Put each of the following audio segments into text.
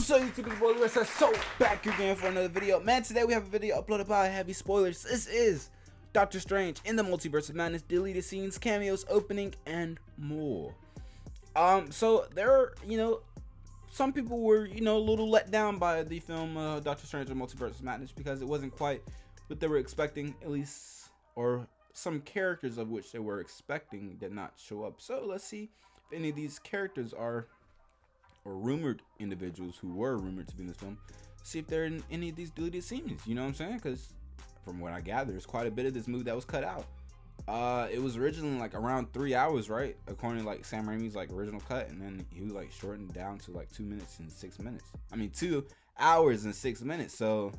What's up, YouTube? It's Multiverse. So back again for another video. Man, today we have a video uploaded by heavy spoilers. This is Doctor Strange in the Multiverse of Madness, deleted scenes, cameos, opening, and more. So there are, some people were, a little let down by the film Doctor Strange in the Multiverse of Madness because it wasn't quite what they were expecting, at least, or some characters of which they were expecting did not show up. So let's see if any of these characters are, or rumored individuals who were rumored to be in this film, see if they're in any of these deleted scenes. You know what I'm saying? Because from what I gather, there's quite a bit of this movie that was cut out. It was originally like around 3 hours, right? According to like Sam Raimi's like original cut, and then he was like shortened down to like 2 minutes and 6 minutes. I mean 2 hours and 6 minutes. So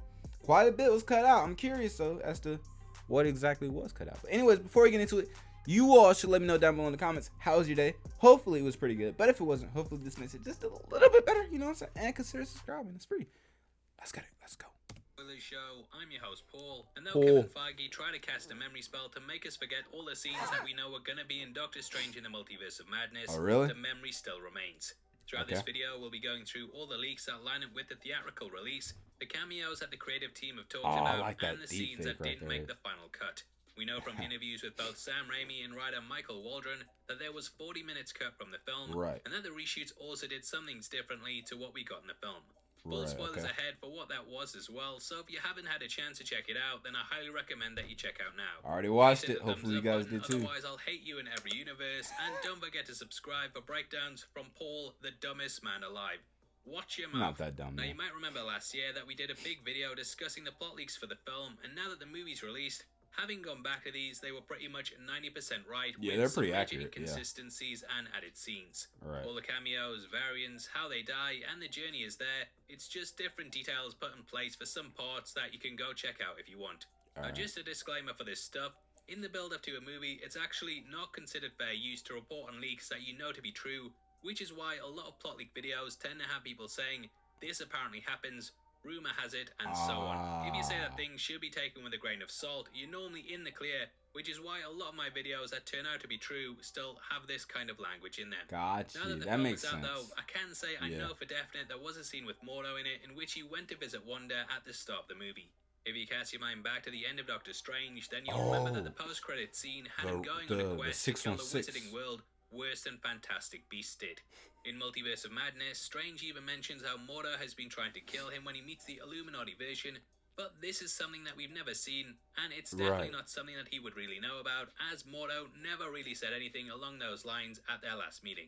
quite a bit was cut out. I'm curious though as to what exactly was cut out. But anyways, before we get into it, you all should let me know down below in the comments, how was your day? Hopefully it was pretty good, but if it wasn't, hopefully this makes it just a little bit better, you know what I'm saying? And consider subscribing, it's free. Let's get it, let's go. For the show, I'm your host Paul, and though Kevin Feige tried to cast a memory spell to make us forget all the scenes that we know are gonna be in Doctor Strange in the Multiverse of Madness, the memory still remains. Throughout this video, we'll be going through all the leaks that line up with the theatrical release, the cameos that the creative team have talked about, and the scenes that didn't make the final cut. We know from interviews with both Sam Raimi and writer Michael Waldron that there was 40 minutes cut from the film, and that the reshoots also did some things differently to what we got in the film. Full spoilers ahead for what that was as well, so if you haven't had a chance to check it out, then I highly recommend that you check out now. I already watched it, hopefully you guys did too. Otherwise I'll hate you in every universe, and don't forget to subscribe for breakdowns from Paul, the dumbest man alive. Watch your mouth. Not that dumb. Now you might remember last year that we did a big video discussing the plot leaks for the film, and now that the movie's released, having gone back to these, they were pretty much 90% right. Yeah, they're pretty accurate. Inconsistencies and added scenes. All the cameos, variants, how they die, and the journey is there. It's just different details put in place for some parts that you can go check out if you want. Now, just a disclaimer for this stuff. In the build-up to a movie, it's actually not considered fair use to report on leaks that you know to be true, which is why a lot of plot leak videos tend to have people saying, "This apparently happens," rumor has it, and so on. If you say that things should be taken with a grain of salt, you're normally in the clear, which is why a lot of my videos that turn out to be true still have this kind of language in them. Gotcha. Now that the that film makes is out, sense. though, I can say I know for definite there was a scene with Mordo in it in which he went to visit Wanda at the start of the movie. If you cast your mind back to the end of Doctor Strange, then you'll remember that the post-credit scene had him going on a quest to kill the Wizarding World worse than Fantastic Beasts did. In Multiverse of Madness, Strange even mentions how Mordo has been trying to kill him when he meets the Illuminati version, but this is something that we've never seen, and it's definitely not something that he would really know about, as Mordo never really said anything along those lines at their last meeting.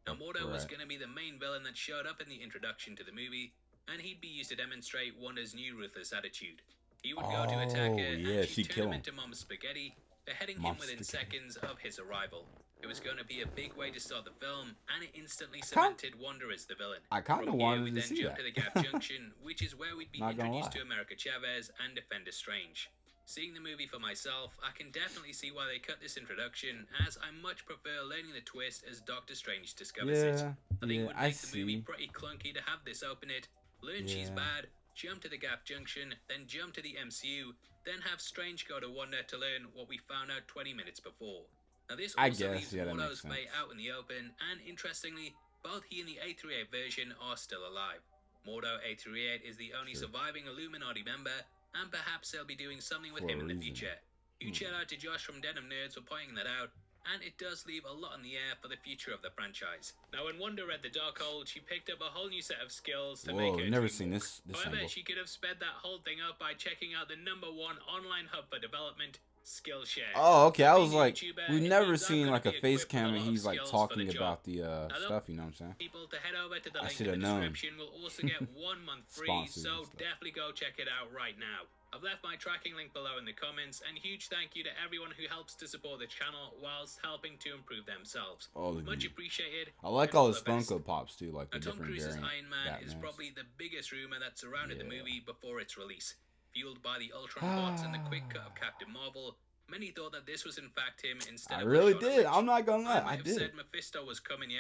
Now Mordo was going to be the main villain that showed up in the introduction to the movie, and he'd be used to demonstrate Wanda's new ruthless attitude. He would go to attack her, and she'd turn him into Mom's spaghetti, beheading him within seconds of his arrival. It was going to be a big way to start the film, and it instantly cemented Wanda as the villain. I kind of wanted to see that. To the Gap Junction, which is where we'd be introduced to America Chavez and Defender Strange. Seeing the movie for myself, I can definitely see why they cut this introduction, as I much prefer learning the twist as Doctor Strange discovers it. I think it would make the movie pretty clunky to have this open it, learn she's bad, jump to the Gap Junction, then jump to the MCU, then have Strange go to Wanda to learn what we found out 20 minutes before. Now this also leaves Mordo's fate out in the open, and interestingly, both he and the 838 version are still alive. Mordo 838 is the only surviving Illuminati member, and perhaps they'll be doing something with him in the future. Huge shout out to Josh from Denim Nerds for pointing that out, and it does leave a lot in the air for the future of the franchise. Now when Wanda read the Darkhold, she picked up a whole new set of skills to make her never seen this However, angle. she could have sped that whole thing up by checking out the #1 online hub for development, Skillshare. Oh, okay. I was like, we've never seen like a face cam and he's like talking about the stuff, you know what I'm saying? People to head over to the link in in the the description will also get 1 month free, so definitely go check it out right now. I've left my tracking link below in the comments, and huge thank you to everyone who helps to support the channel whilst helping to improve themselves. Much appreciated. I like all his Funko Pops too, like the Tom different Cruise's variant Iron Man is Batmans. probably the biggest rumor that surrounded the movie before its release. Fueled by the Ultron bots and the quick cut of Captain Marvel, many thought that this was in fact him instead of I really Lashana did. Lynch. I'm not gonna lie. I I have did. said Mephisto was coming,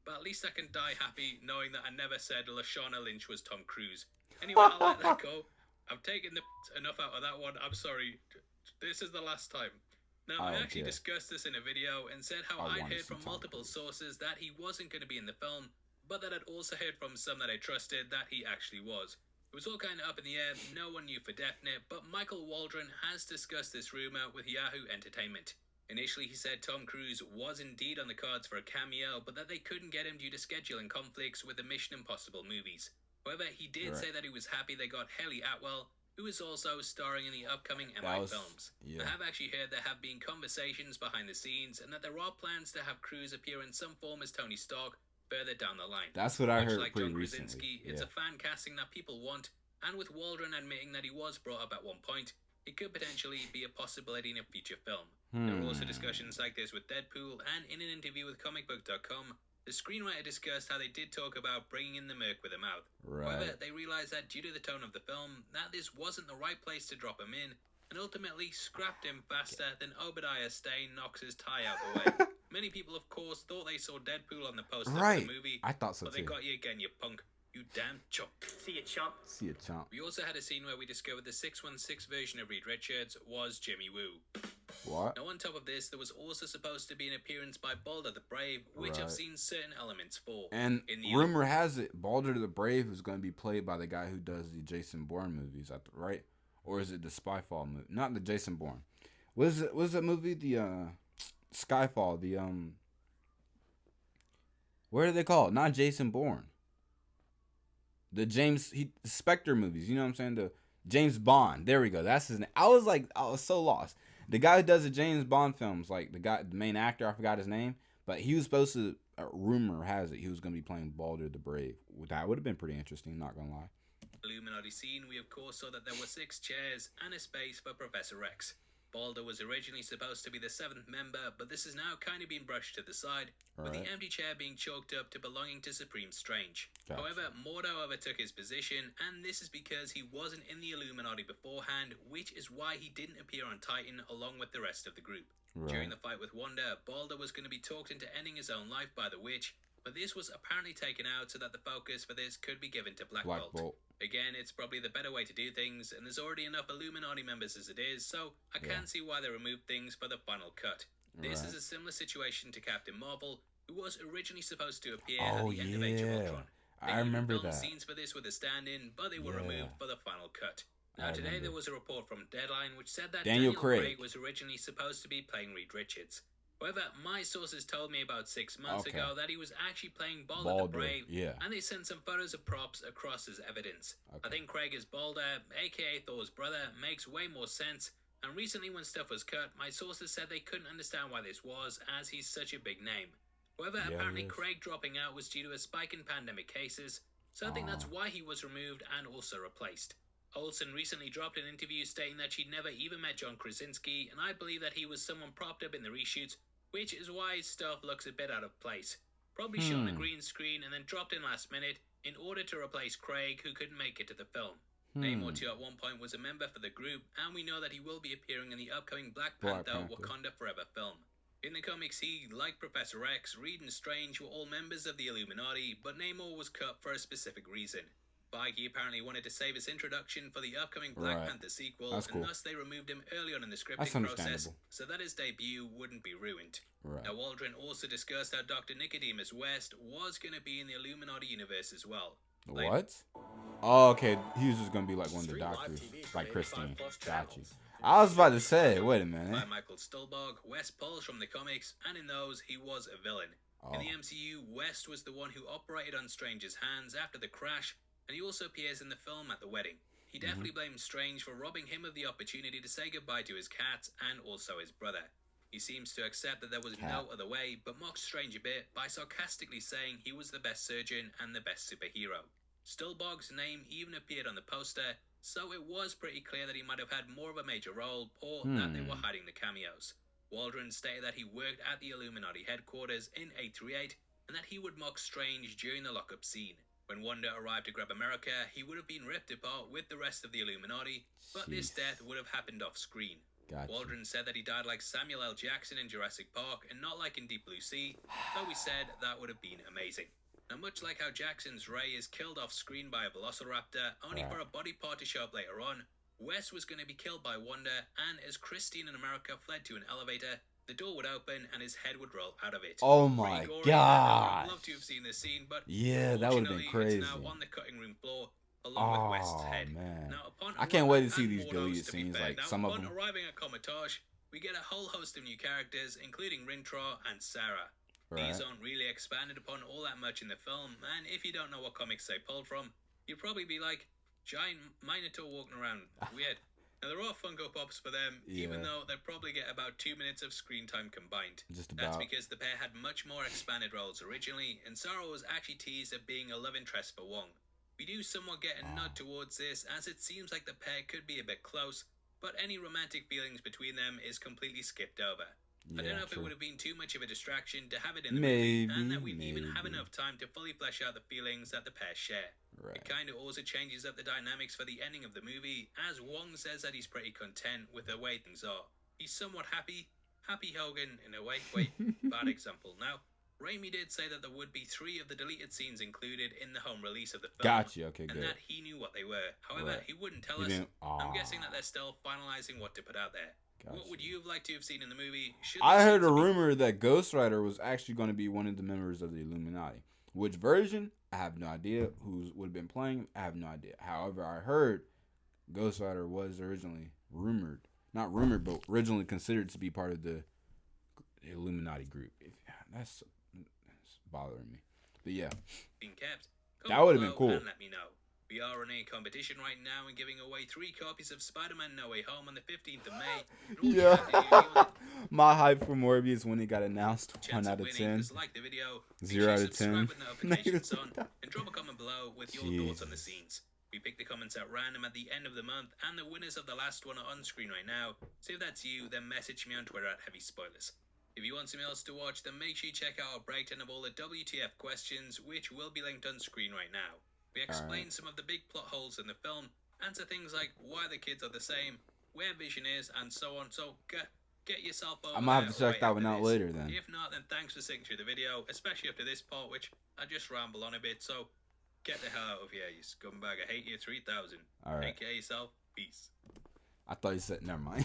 but at least I can die happy knowing that I never said Lashana Lynch was Tom Cruise. Anyway, I'll let that go. I've taken enough out of that one. I'm sorry. This is the last time. Now, I actually discussed this in a video and said how I'd heard from multiple sources that he wasn't going to be in the film, but that I'd also heard from some that I trusted that he actually was. It was all kind of up in the air, no one knew for definite, but Michael Waldron has discussed this rumor with Yahoo Entertainment. Initially, he said Tom Cruise was indeed on the cards for a cameo, but that they couldn't get him due to scheduling conflicts with the Mission Impossible movies. However, he did say that he was happy they got Haley Atwell, who is also starring in the upcoming MI films. Yeah. I have actually heard there have been conversations behind the scenes, and that there are plans to have Cruise appear in some form as Tony Stark further down the line. That's what I heard like pretty John recently. Krasinski, it's a fan casting that people want, and with Waldron admitting that he was brought up at one point, it could potentially be a possibility in a future film. There were also discussions like this with Deadpool, and in an interview with comicbook.com, the screenwriter discussed how they did talk about bringing in the Merc with a mouth. However, they realized that due to the tone of the film, that this wasn't the right place to drop him in, and ultimately scrapped him faster than Obadiah Stane knocks his tie out the way. Many people, of course, thought they saw Deadpool on the poster for the movie. I thought so but too. But they got you again, you punk. You damn chump. See you, chump. See you, chump. We also had a scene where we discovered the 616 version of Reed Richards was Jimmy Woo. What? Now, on top of this, there was also supposed to be an appearance by Balder the Brave, which I've seen certain elements for. And rumor has it, Balder the Brave is going to be played by the guy who does the Jason Bourne movies, right? Or is it the Spyfall movie? Not the Jason Bourne. What is that movie? The Skyfall. The what are they called? Not Jason Bourne. The Spectre movies. You know what I'm saying? The James Bond. There we go. That's his name. I was so lost. The guy who does the James Bond films, like the main actor, I forgot his name, but he was supposed to. Rumor has it he was going to be playing Balder the Brave. That would have been pretty interesting. Not gonna lie. Illuminati scene, we of course saw that there were 6 chairs and a space for Professor X. Balder was originally supposed to be the 7th member, but this has now kind of been brushed to the side, with the empty chair being chalked up to belonging to Supreme Strange. Gotcha. However, Mordo overtook his position, and this is because he wasn't in the Illuminati beforehand, which is why he didn't appear on Titan along with the rest of the group. During the fight with Wanda, Balder was going to be talked into ending his own life by the witch, but this was apparently taken out so that the focus for this could be given to Black Bolt. Again, it's probably the better way to do things, and there's already enough Illuminati members as it is, so I can't see why they removed things for the final cut. This is a similar situation to Captain Marvel, who was originally supposed to appear at the end of Age of Ultron. I remember that. Scenes for this with a stand-in, but they were removed for the final cut. Now today there was a report from Deadline which said that Daniel Craig was originally supposed to be playing Reed Richards. However, my sources told me about 6 months ago that he was actually playing Balder the Brave, and they sent some photos of props across as evidence. I think Craig as Balder, aka Thor's brother, makes way more sense, and recently when stuff was cut, my sources said they couldn't understand why this was, as he's such a big name. However, apparently Craig dropping out was due to a spike in pandemic cases, so I think that's why he was removed and also replaced. Olsen recently dropped an interview stating that she'd never even met John Krasinski, and I believe that he was someone propped up in the reshoots, which is why his stuff looks a bit out of place. Probably shot on a green screen and then dropped in last minute in order to replace Craig, who couldn't make it to the film. Namor too at one point was a member for the group, and we know that he will be appearing in the upcoming Black Panther Wakanda Forever film. In the comics, he, like Professor X, Reed and Strange were all members of the Illuminati, but Namor was cut for a specific reason. Feige apparently wanted to save his introduction for the upcoming Black Panther sequel, and thus they removed him early on in the scripting process, so that his debut wouldn't be ruined. Now, Waldron also discussed how Dr. Nicodemus West was going to be in the Illuminati universe as well. What? Oh, okay. He was just going to be like one of the doctors, like Christine. Got you. I was about to say, wait a minute. By Michael Stuhlbarg, West pulls from the comics, and in those, he was a villain. In the MCU, West was the one who operated on Strange's hands after the crash, and he also appears in the film at the wedding. He definitely blames Strange for robbing him of the opportunity to say goodbye to his cats and also his brother. He seems to accept that there was no other way, but mocks Strange a bit by sarcastically saying he was the best surgeon and the best superhero. Stuhlbarg's name even appeared on the poster, so it was pretty clear that he might have had more of a major role, or that they were hiding the cameos. Waldron stated that he worked at the Illuminati headquarters in 838, and that he would mock Strange during the lockup scene. When Wanda arrived to grab America, he would have been ripped apart with the rest of the Illuminati, but this death would have happened off-screen. Waldron said that he died like Samuel L. Jackson in Jurassic Park and not like in Deep Blue Sea, though he said that would have been amazing. Now, much like how Jackson's Ray is killed off-screen by a velociraptor, only for a body part to show up later on, Wes was going to be killed by Wanda, and as Christine and America fled to an elevator, the door would open and his head would roll out of it. Oh Pretty my gory, god. I'd love to have seen this scene, but Yeah, that would have been unfortunately, crazy. it's now on the cutting room floor along with West's head. Man. Now, upon I can't wait to arriving see at these Mordo's, deleted to be scenes, fair, like now, some of upon them. arriving at Comatage, we get a whole host of new characters, including Rintra and Sarah. Right. These aren't really expanded upon all that much in the film, and if you don't know what comics they pulled from, you'd probably be like, giant Minotaur walking around, weird. Now, there are Funko Pops for them, even though they'd probably get about 2 minutes of screen time combined. Just about. That's because the pair had much more expanded roles originally, and Sarah was actually teased at being a love interest for Wong. We do somewhat get a nod towards this, as it seems like the pair could be a bit close, but any romantic feelings between them is completely skipped over. I don't know if it would have been too much of a distraction to have it in the movie, and that we'd even have enough time to fully flesh out the feelings that the pair share. Right. It kind of also changes up the dynamics for the ending of the movie, as Wong says that he's pretty content with the way things are. He's somewhat happy Hogan in a way. Wait, bad example. Now, Raimi did say that there would be 3 of the deleted scenes included in the home release of the film. Gotcha, okay, and good. that he knew what they were. However, he wouldn't tell us. I'm guessing that they're still finalizing what to put out there. Gotcha. What would you have liked to have seen in the movie? I heard a rumor that Ghost Rider was actually going to be one of the members of the Illuminati. Which version? I have no idea. Who would have been playing? I have no idea. However, I heard Ghost Rider was originally rumored. Not rumored, but originally considered to be part of the Illuminati group. That's bothering me. But yeah. Being kept. That would have been cool. And let me know. We are in a competition right now and giving away 3 copies of Spider-Man No Way Home on the 15th of May. Yeah. My hype for Morbius when it got announced, 1 out of 10. Like the video, 0 out of 10. Notifications on, and drop a comment below with your thoughts on the scenes. We pick the comments at random at the end of the month, and the winners of the last one are on screen right now. So if that's you, then message me on Twitter at Heavy Spoilers. If you want something else to watch, then make sure you check out our breakdown of all the WTF questions, which will be linked on screen right now. We explain some of the big plot holes in the film, answer things like why the kids are the same, where Vision is, and so on. So get yourself over. I might have to check that one out later then. If not, then thanks for sticking through the video, especially after this part, which I just ramble on a bit. So get the hell out of here, you scumbag. I hate you 3000. All right. Take care of yourself. Peace. I thought you said never mind.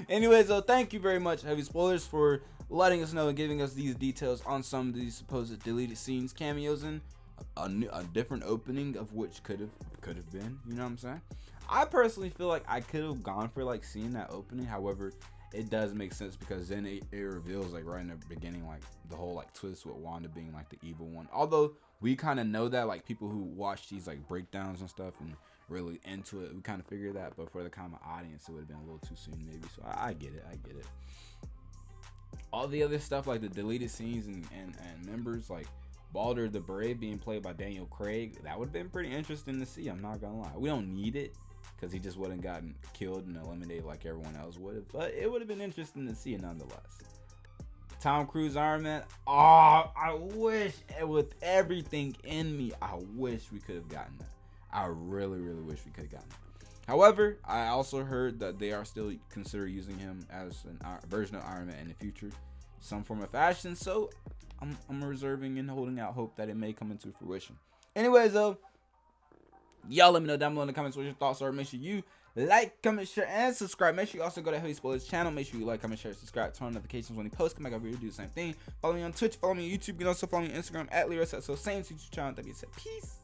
Anyways, though, thank you very much, Heavy Spoilers, for letting us know and giving us these details on some of these supposed deleted scenes, cameos, and a different opening of which could have been. You know what I'm saying? I personally feel like I could have gone for like seeing that opening. However, it does make sense because then it reveals like right in the beginning like the whole like twist with Wanda being like the evil one. Although we kind of know that, like people who watch these like breakdowns and stuff and really into it, we kind of figure that. But for the common audience, it would have been a little too soon maybe. So I get it. All the other stuff like the deleted scenes and members like Balder the Brave being played by Daniel Craig, that would have been pretty interesting to see. I'm not gonna lie. We don't need it because he just wouldn't gotten killed and eliminated like everyone else would have, but it would have been interesting to see nonetheless. Tom Cruise Iron Man, I wish, with everything in me, I wish we could have gotten that. I really wish we could have gotten that. However, I also heard that they are still consider using him as a version of Iron Man in the future, some form of fashion. So I'm reserving and holding out hope that it may come into fruition. Anyways, though, y'all let me know down below in the comments what your thoughts are. Make sure you like, comment, share, and subscribe. Make sure you also go to Heavy Spoilers channel. Make sure you like, comment, share, subscribe, turn on notifications when he posts. Come back over here, do the same thing. Follow me on Twitch, follow me on YouTube. You can also follow me on Instagram at LeroSetso. Same YouTube channel. That being said, peace.